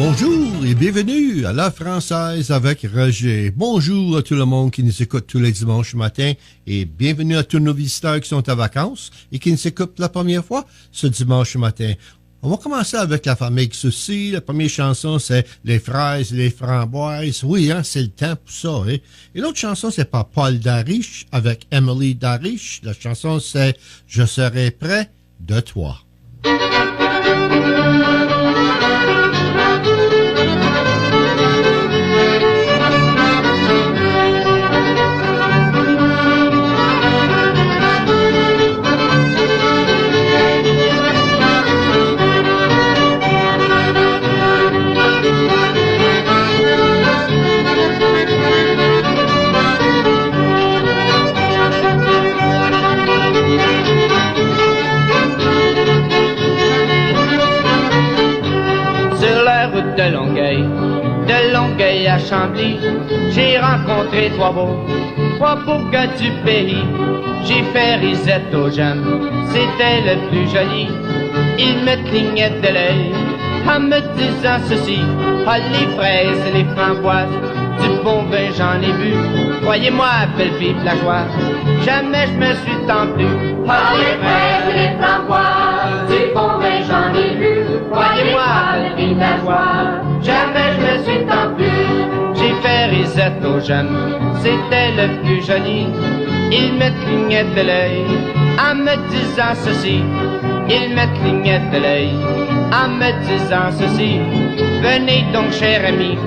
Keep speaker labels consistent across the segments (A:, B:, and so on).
A: Bonjour et bienvenue à La Française avec Roger. Bonjour à tout le monde qui nous écoute tous les dimanches matin et bienvenue à tous nos visiteurs qui sont en vacances et qui nous écoutent la première fois ce dimanche matin. On va commencer avec la famille Souci. La première chanson, c'est Les fraises et les framboises. Oui, hein, c'est le temps pour ça. Hein? Et l'autre chanson, c'est par Paul Dariche avec Emily Dariche. La chanson, c'est Je serai près de toi.
B: De Longueuil à Chambly, j'ai rencontré trois beaux gars du pays. J'ai fait risette aux jeunes, c'était le plus joli. Il me clignait de l'œil en me disant ceci: ah, les fraises et les framboises, du bon vin j'en ai bu. Croyez-moi, belle vive la joie, jamais je me suis tant plu.
C: Ah, les fraises et les framboises, du bon vin j'en ai bu.
B: Croyez-moi, belle vive la joie, jamais je me suis tant plu. J'ai fait risette aux jeunes, c'était le plus joli. Il me clignait de l'œil en me disant ceci. Il me clignait de l'œil en me disant ceci: venez donc, cher ami,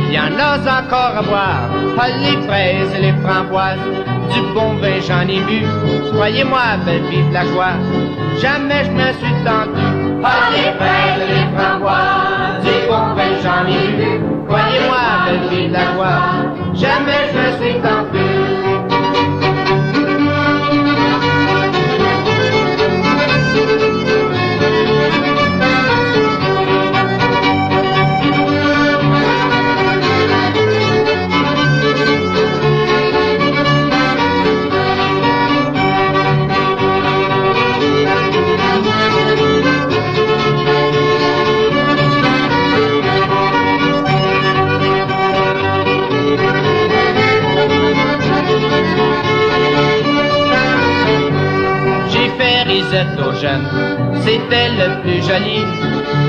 B: il y en a encore à boire. Ah, les fraises et les framboises, du bon vin j'en ai bu. Croyez-moi, belle vive la joie, jamais je me suis tendu.
C: Ah, les fraises et les framboises, du bon vin j'en ai bu.
B: Croyez-moi, belle vive la joie, jamais je me suis tendu. Aux jeunes, c'était le plus joli.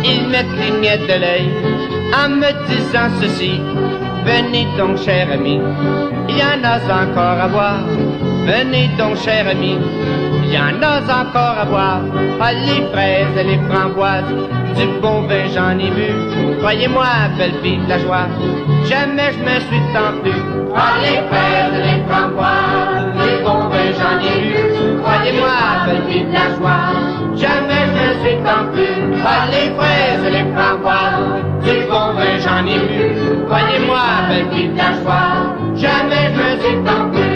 B: Il me clignait de l'œil en me disant ceci: venez donc, cher ami, il y en a encore à boire. Venez donc, cher ami, il y en a encore à boire. Ah, les fraises et les framboises, du bon vin j'en ai bu. Croyez-moi, belle vive la joie, jamais je me suis tant plu.
C: Ah, les fraises et les framboises, du bon vin j'en ai bu.
B: Croyez-moi, belle vive la joie, jamais je me suis tant plu. Ah, les fraises et les framboises, du bon vin j'en ai bu. Croyez-moi, belle vive la joie, jamais je me suis tant plu.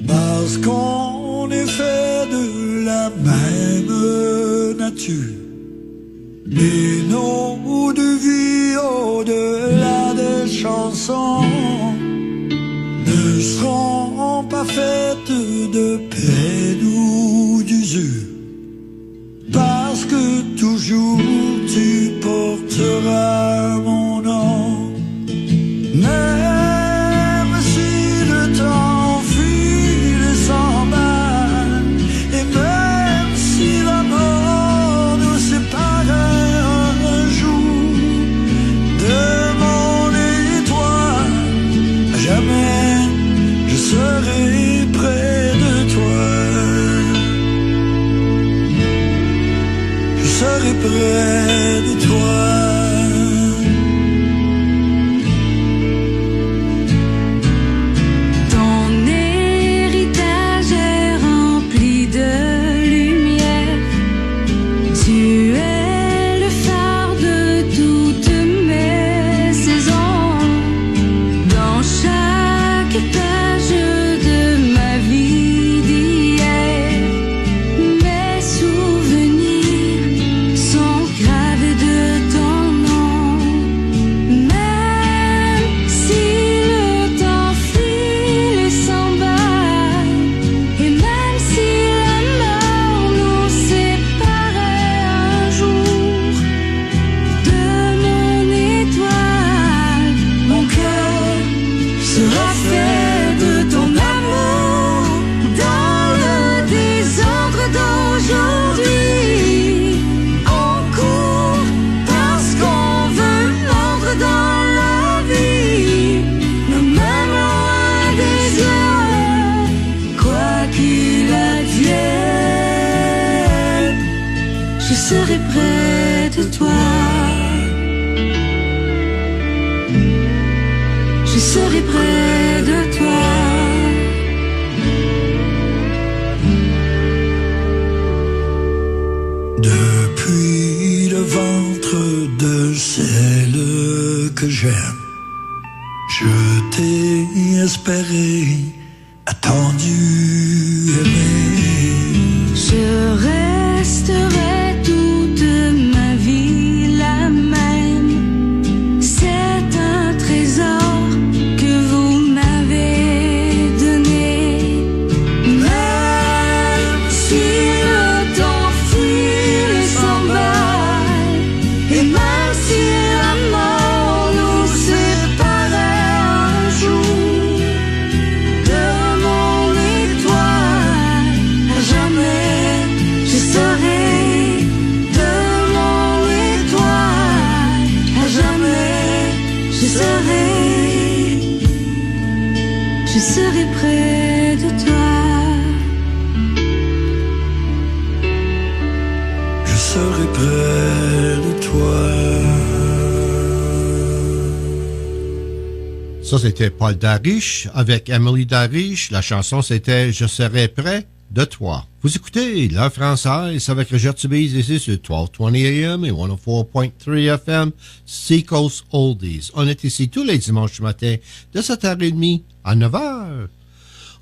D: Parce qu'on est fait de la même nature, et nos deux vies au-delà des chansons ne seront pas faites de peine ou d'usure, parce que toujours tu porteras mon nom. Même si le temps file sans mal, et même si la mort nous sépare un jour, de mon et toi je serai près de toi. Depuis le ventre de celle que j'aime, je t'ai espéré, attendu, aimé. Je resterai toute ma vie la même. C'est un trésor que vous m'avez donné. Même si le temps file et s'emballe, et même si la mort nous séparait un jour de mon étoile, à jamais je serai de mon étoile, à jamais je serai près de toi. Je serai près de toi.
A: Ça, c'était Paul Darich avec Emily Darich. La chanson, c'était « Je serai près de toi ». Vous écoutez l'heure française avec Roger Tubise ici sur 1220 AM et 104.3 FM, Seacoast Oldies. On est ici tous les dimanches matin de 7h30 à 9h.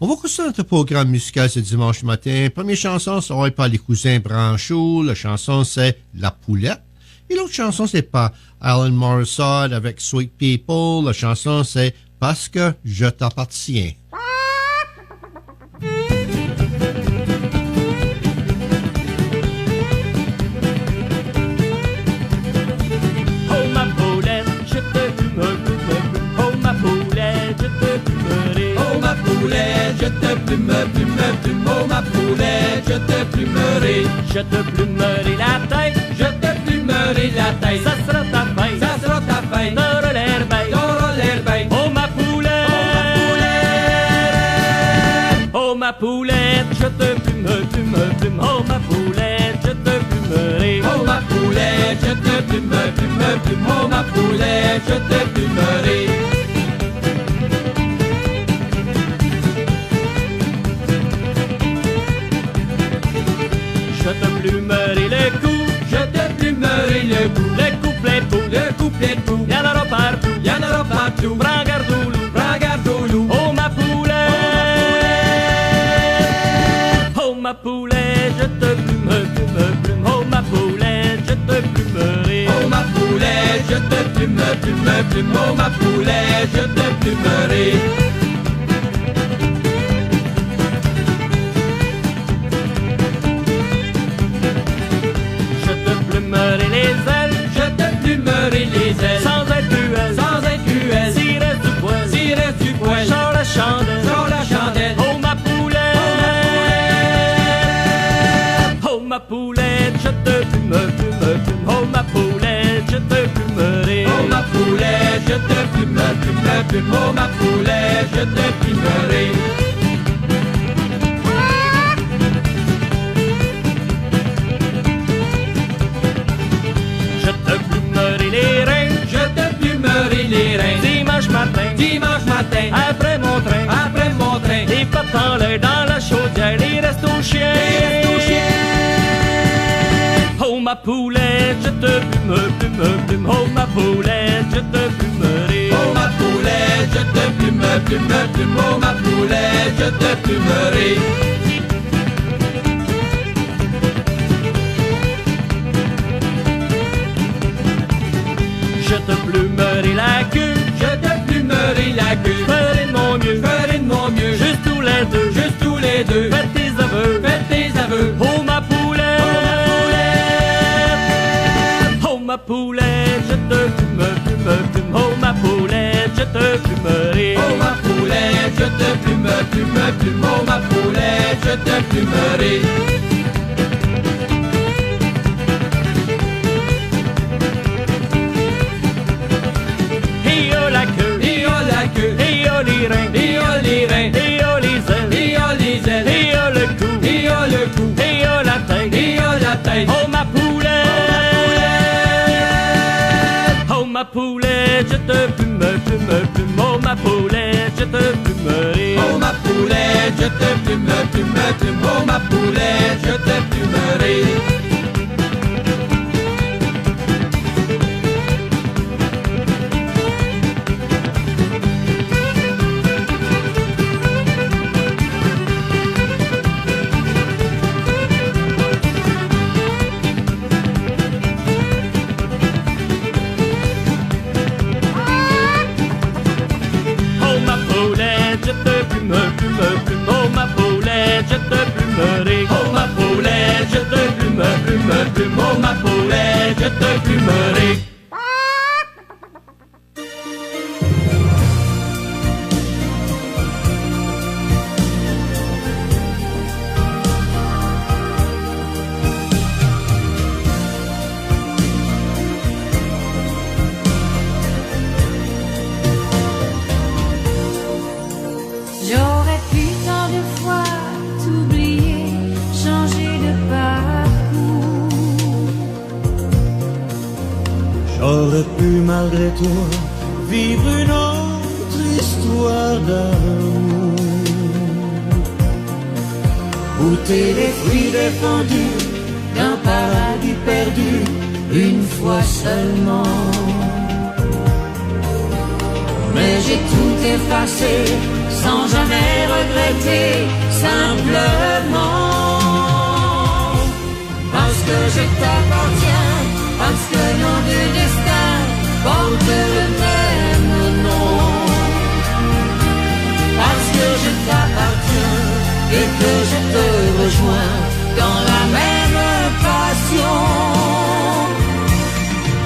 A: On va continuer notre programme musical ce dimanche matin. Première chanson, ça va être par les cousins Branchot. La chanson, c'est « La Poulette ». Et l'autre chanson, c'est pas Alan Morissette avec Sweet People. La chanson, c'est « Parce que je t'appartiens ».
E: Oh ma poulette, je te plume, oh ma poulette, je te plumerai. Oh ma poulette, je te plume, oh ma poulette, je te plumerai. Je te plumerai la tête, je te plumerai la tête. Ça sera ta fête, ça sera ta fête. T'auras l'air bête, t'auras l'air bête. Oh ma poulette, oh ma poulette, je te plume, oh ma poulette, je te plumerai. Oh ma poulette, je te plume, oh ma poulette, je te plumerai. Je te plumerai le cou, je te plumerai le cou. Le couplet pou, y'en aura partout, y'en aura partout. Prends garde au loup, prends garde au loup. Oh ma poulette, oh ma poulette, je te plume, oh ma poulette, je te plumerai. Oh ma poulette, je te plume, oh ma poulette, je te plumerai. Je te plumerai les ailes, je te plumerai les ailes. Sans être cruel, sans être cruel. S'il reste du poil, s'il reste du poil. Sors la chandelle, sors la chandelle. Oh ma poulette, oh ma poulette, je te plume, oh ma poulette, je te plumerai. Oh ma poulette, je te plume, oh ma poulette, je te plumerai. Je te plumerai les reins, je te plumerai les reins. Dimanche matin, après mon train, les pattes en l'air dans la chaudière, les restos chiens, oh ma poulette, je te plume, oh ma poulette, je te plumerai. Oh ma poulette, je te plume, oh ma poulette, je te plumerai. Je te plumerai la queue, je te plumerai la queue. Ferai de mon mieux, juste tous les deux. Faites tes aveux, oh ma poulette, oh ma poulette, je te plume, oh ma poulette, je te plumerai. Oh ma poulette, je te plume, oh ma poulette, je te plumerai. Oh ma poulette, oh ma poulette, je te plume, plume, plume. Oh ma poulette, je te plumerai.
F: Oh ma poulette, je te plume, plume, plume. Oh ma poulette, je te plumerai.
E: Oh ma poulette, je te plumerai. Oh ma poulette, je te plume, plume, plume. Oh ma poulette, je te plumerai.
G: J'aurais pu tant de fois t'oublier, changer de parcours.
D: J'aurais pu malgré toi vivre une autre histoire d'amour. Goûter les fruits défendus d'un paradis perdu une fois seulement. Mais j'ai tout effacé sans jamais regretter, simplement parce que je t'appartiens, parce que nos deux destins portent le même nom, parce que je t'appartiens et que je te rejoins dans la même passion,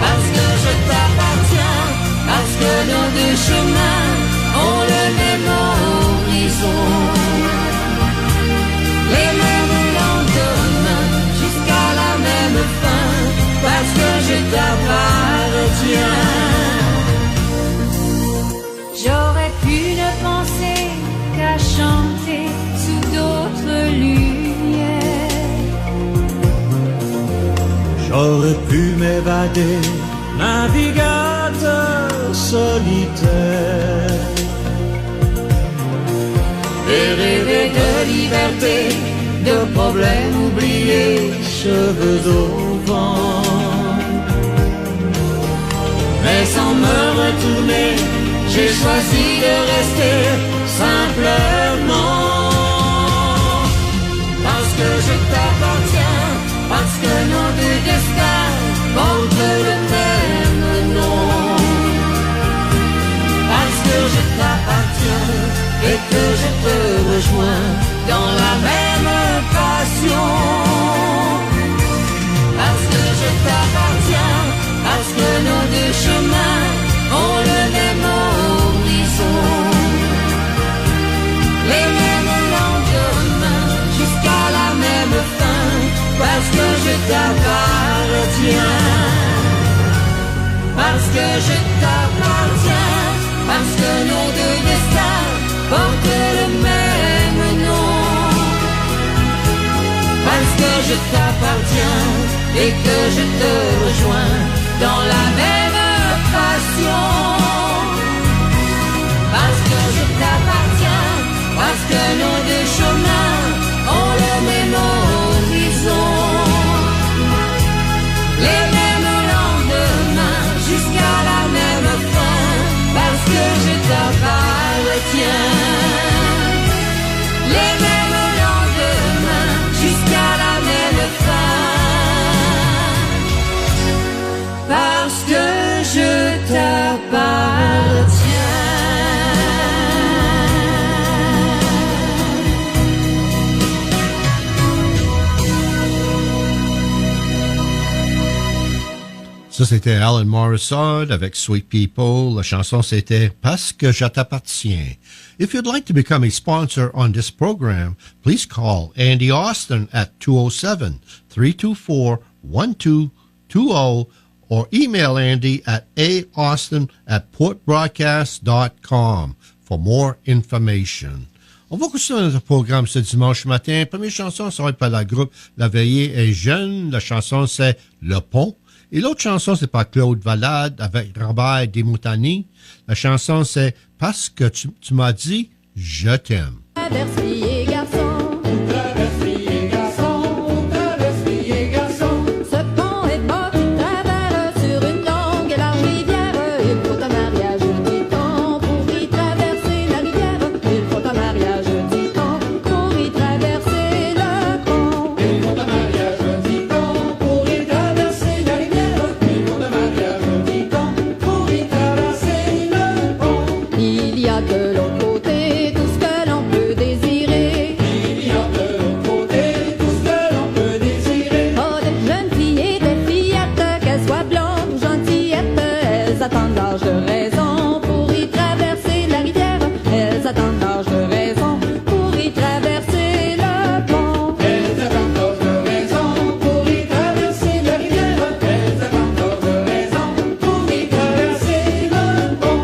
D: parce que je t'appartiens, parce que nos deux chemins ont le même horizon, les mêmes lendemains jusqu'à la même fin, parce que je t'appartiens.
G: J'aurais pu ne penser qu'à chanter sous d'autres lumières.
D: J'aurais pu m'évader, navigateur solitaire, et rêver de liberté, de problèmes oubliés, cheveux au vent. Mais sans me retourner, j'ai choisi de rester simplement, parce que je t'appartiens, parce que nos deux destins portent le même nom, parce que je t'appartiens et que je te rejoins dans la même passion, parce que je t'appartiens, parce que nos deux chemins ont le même horizon, les mêmes lendemains jusqu'à la même fin, parce que je t'appartiens, parce que je t'appartiens, parce que nos deux destins portent le même nom, parce que je t'appartiens et que je te rejoins dans la même passion, parce que je t'appartiens, parce que nos deux chemins ont le même horizon, les mêmes lendemains jusqu'à la même fin, parce que je t'appartiens, les mêmes lendemains jusqu'à la même fin, parce que je t'appartiens.
A: Ça, c'était Alan Morissette avec Sweet People. La chanson, c'était Parce que je t'appartiens. If you'd like to become a sponsor on this program, please call Andy Austin at 207-324-1220 or email Andy at austin@portbroadcast.com for more information. On va continuer notre programme ce dimanche matin. Première chanson, ça va être par le groupe La Veillée est jeune. La chanson, c'est Le Pont. Et l'autre chanson, c'est par Claude Valade avec Robert Desmoutani. La chanson, c'est « Parce que tu m'as dit, je t'aime ».
H: Traverse filles et garçons, traverse filles et garçons, traverse filles et garçons. Ce pont est beau qui traverse sur une longue et large rivière. Il faut un mariage, dit-on, pour y traverser la rivière. Il faut un mariage, dit-on, pour y traverser le pont.
F: Il faut un mariage, dit-on, pour y traverser la rivière. Il faut un mariage, dit-on, pour y traverser le pont.
H: Il y a de l'autre côté tout ce que l'on peut désirer.
F: Il y a de l'autre côté tout ce que l'on peut désirer.
H: Oh, des jeunes filles et des fillettes, qu'elles soient blondes ou gentillettes, elles attendent l'âge de raison pour y traverser la rivière. Elles attendent l'âge de raison pour y traverser le pont.
F: Elles attendent l'âge de raison pour y traverser la rivière. Elles attendent l'âge de raison pour y traverser le pont.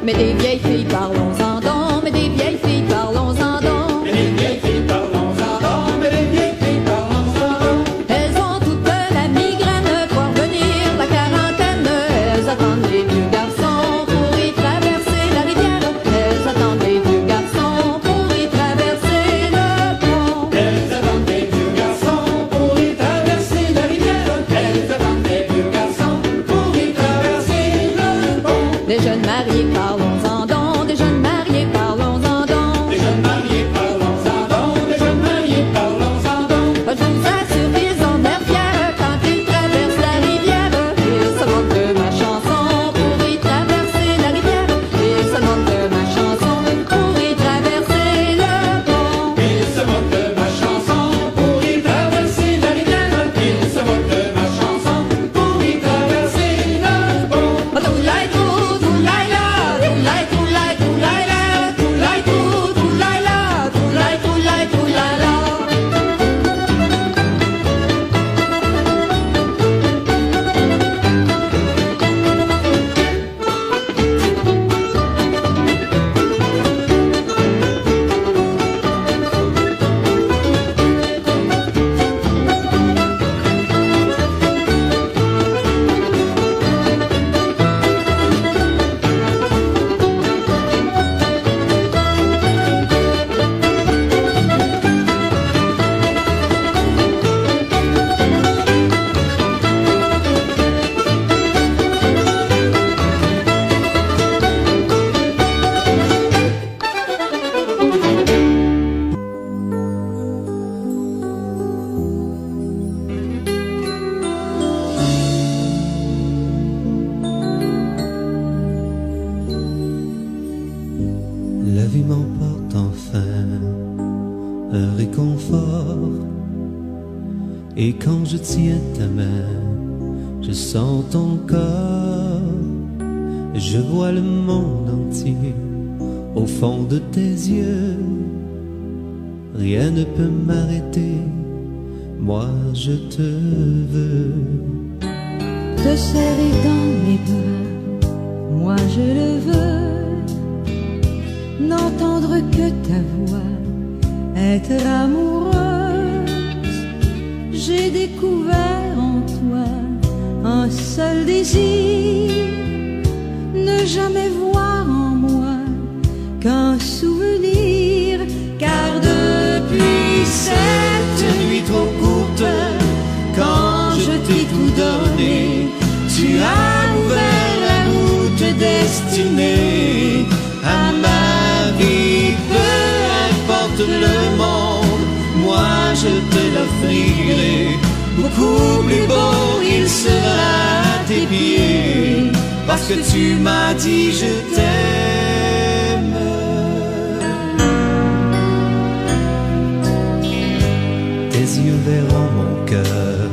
H: Mais des vieilles filles, parlons-en donc. Mais des vieilles filles, parlons-en donc.
F: Mais les vieilles filles, parlons-en donc. Mais les vieilles filles, parlons-en donc.
H: Elles ont toute la migraine pour venir la quarantaine. Elles attendent les vieux garçons pour y traverser la rivière. Elles attendent les vieux garçons pour y traverser le pont.
F: Elles attendent des vieux garçons pour y traverser la rivière. Elles attendent des vieux garçons pour y traverser le pont.
H: Des jeunes mariés, parlons-en donc. Des jeunes mariés, parlons-en donc.
F: Des jeunes mariés, parlons-en donc. Des jeunes mariés, parlons-en donc.
H: Je vous assure qu'ils ont l'air fiers quand ils traversent la rivière. Ils se moquent de ma chanson pour y traverser la rivière. Ils se moquent de ma chanson pour y traverser le pont.
F: Ils se moquent de ma chanson pour y traverser la rivière. Ils se moquent de ma chanson pour y traverser le pont.
H: Toulaï trou, toulaï la, toulaï toulaï toulaï la, toulaï trou, toulaï la, toulaï toulaï toulaï la.
I: La vie m'emporte enfin, un réconfort. Et quand je tiens ta main, je sens ton corps. Je vois le monde entier au fond de tes yeux. Rien ne peut m'arrêter, moi je te veux.
G: Te serrer dans mes bras, moi je le veux. N'entendre que ta voix, être amoureuse. J'ai découvert en toi un seul désir, ne jamais voir en moi qu'un souvenir. Car depuis cette
I: Nuit trop courte, quand je t'ai tout donné, tu as ouvert la route destinée à ma vie. Peu importe le monde, moi je te l'offrirai. Beaucoup plus beau il sera à tes pieds, parce que tu m'as dit je t'aime. Tes yeux verront mon cœur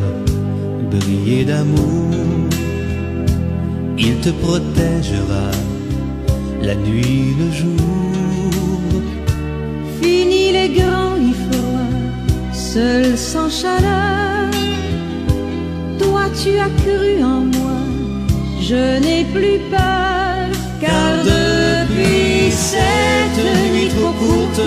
I: briller d'amour. Il te protégera la nuit, le jour.
G: Fini les grands ifrois, seul sans chaleur. Toi toi tu as cru en moi, je n'ai plus peur, car depuis cette nuit trop courte,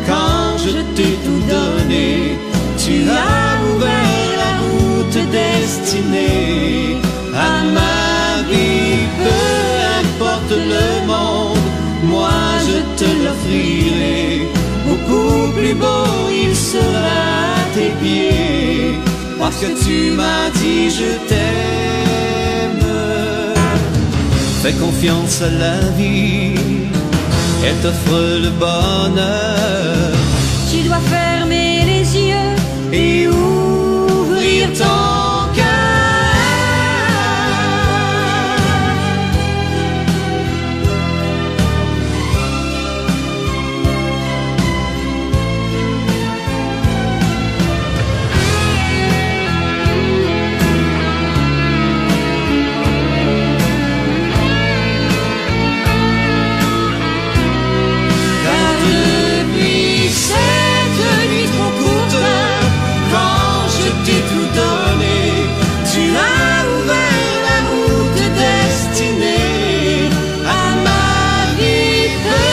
I: quand je t'ai tout donné, tu as ouvert la route destinée à ma vie. Peu importe le monde, moi je te l'offrirai. Beaucoup plus beau il sera à tes pieds, parce que tu m'as dit je t'aime. Fais confiance à la vie, elle t'offre le bonheur.
G: Tu dois fermer les yeux
I: et ouvrir ton cœur. Car depuis cette nuit trop courte, quand je t'ai tout donné, tu as ouvert la route destinée à ma vie. Peu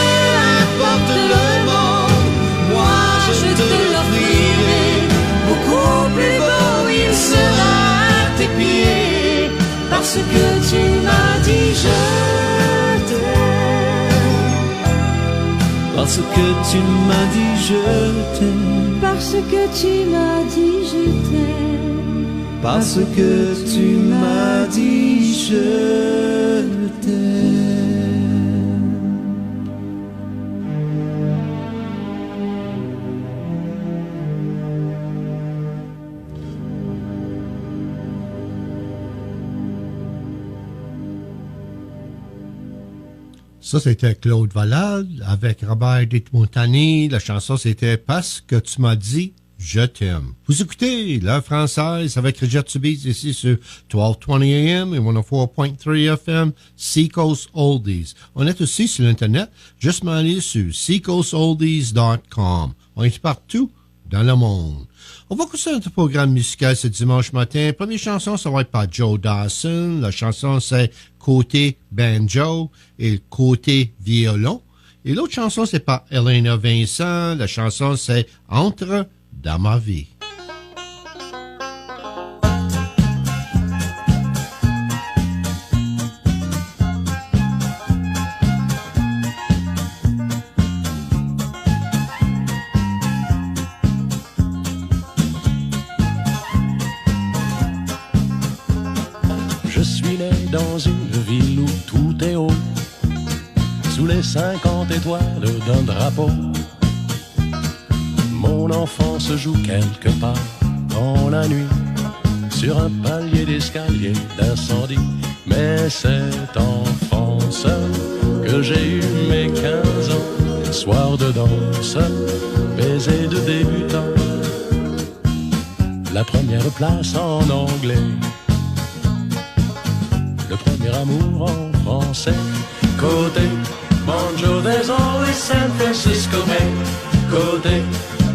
I: importe le monde, moi je te l'offrirai. Beaucoup plus beau il sera à tes pieds, parce que tu m'as dit je t'aime. Parce que tu m'as dit je t'aime.
G: parce que tu m'as dit je t'aime.
I: Parce que tu m'as dit je t'aime.
A: Ça, c'était Claude Valade avec Robert Desmontagny. La chanson, c'était « Parce que tu m'as dit, je t'aime ». Vous écoutez l'heure française avec Richard Subiz ici sur 1220 AM et 104.3 FM, Seacoast Oldies. On est aussi sur l'Internet, juste aller sur seacoastoldies.com. On est partout dans le monde. On va continuer notre programme musical ce dimanche matin. Première chanson, ça va être par Joe Dawson. La chanson, c'est Côté Banjo et Côté Violon. Et l'autre chanson, c'est par Elena Vincent. La chanson, c'est Entre dans ma vie.
J: Je suis né dans une ville où tout est haut, sous les 50 étoiles d'un drapeau. Mon enfant se joue quelque part dans la nuit, sur un palier d'escalier d'incendie. Mais cette enfance que j'ai eu mes 15 ans, soir de danse, baiser de débutant, la première place en anglais, le premier amour en français. Côté banjo, there's always San Francisco Bay. Côté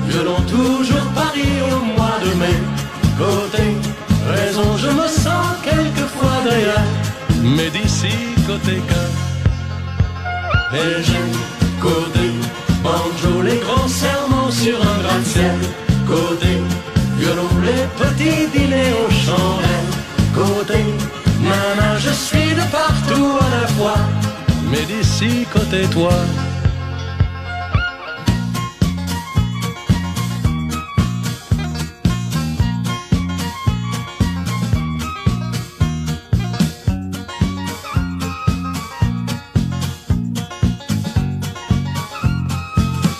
J: violon, toujours Paris au mois de mai. Côté raison, je me sens quelquefois derrière, mais d'ici côté cœur. Et j'aime côté banjo, les grands serments sur un gratte-ciel. Côté violon, les petits dîners aux chandelles. Côté nana, je suis de partout à la fois, mais d'ici côté toi.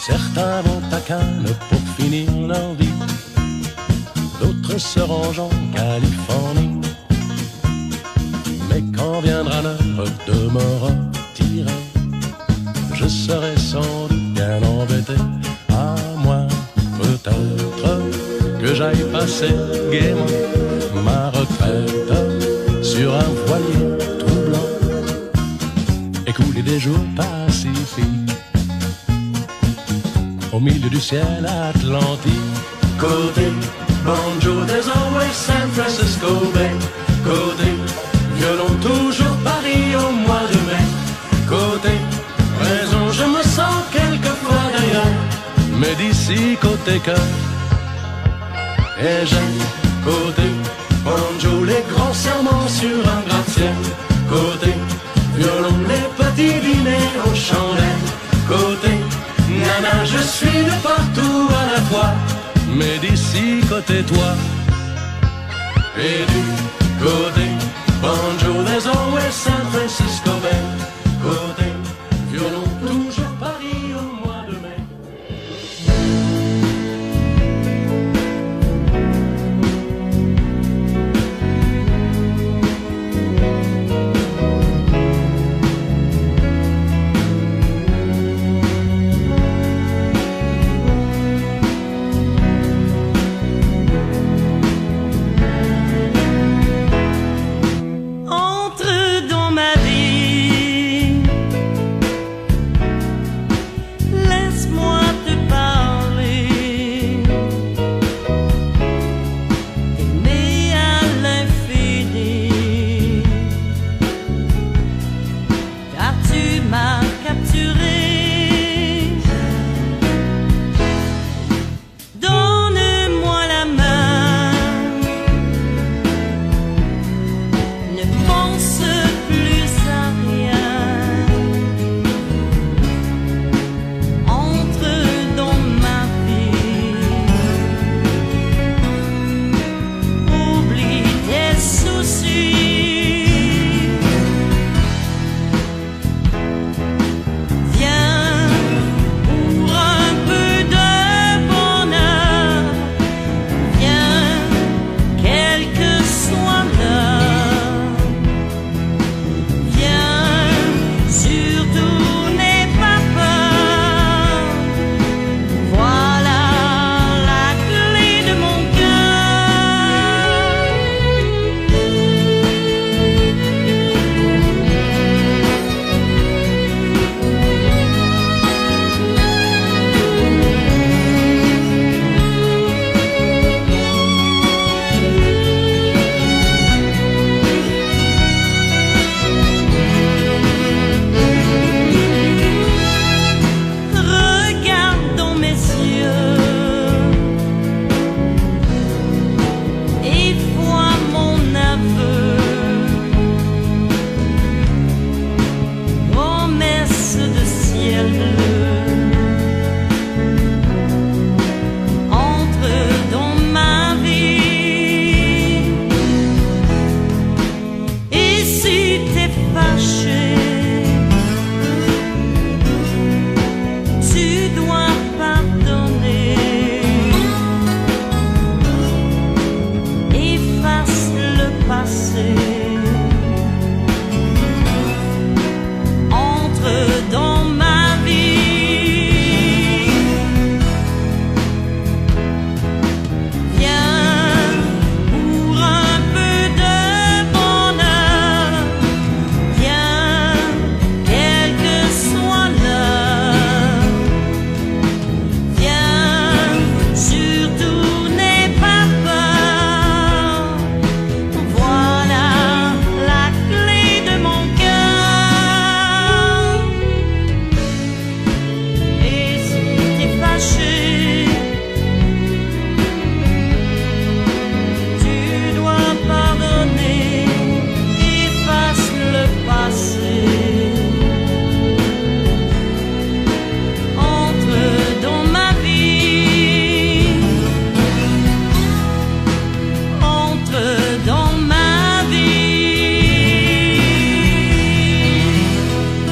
J: Certains vont à Cannes pour finir leur vie, d'autres se rangent en Californie. Mais quand viendra l'heure de me retirer, je serai sans doute bien embêté. À moins peut-être que j'aille passer gaiement ma retraite sur un voilier troublant et couler des jours pacifiques au milieu du ciel atlantique. Côté banjo, there's always San Francisco Bay. Côté violon, toujours Paris au mois de mai. Côté raison, je me sens quelquefois d'ailleurs, mais d'ici côté cœur. Et j'aime côté banjo, les grands serments sur un gratte-ciel. Côté violon, les petits dîners aux chandelles. Côté nana, je suis de partout à la fois, mais d'ici côté toi. Et du côté banjo, there's always some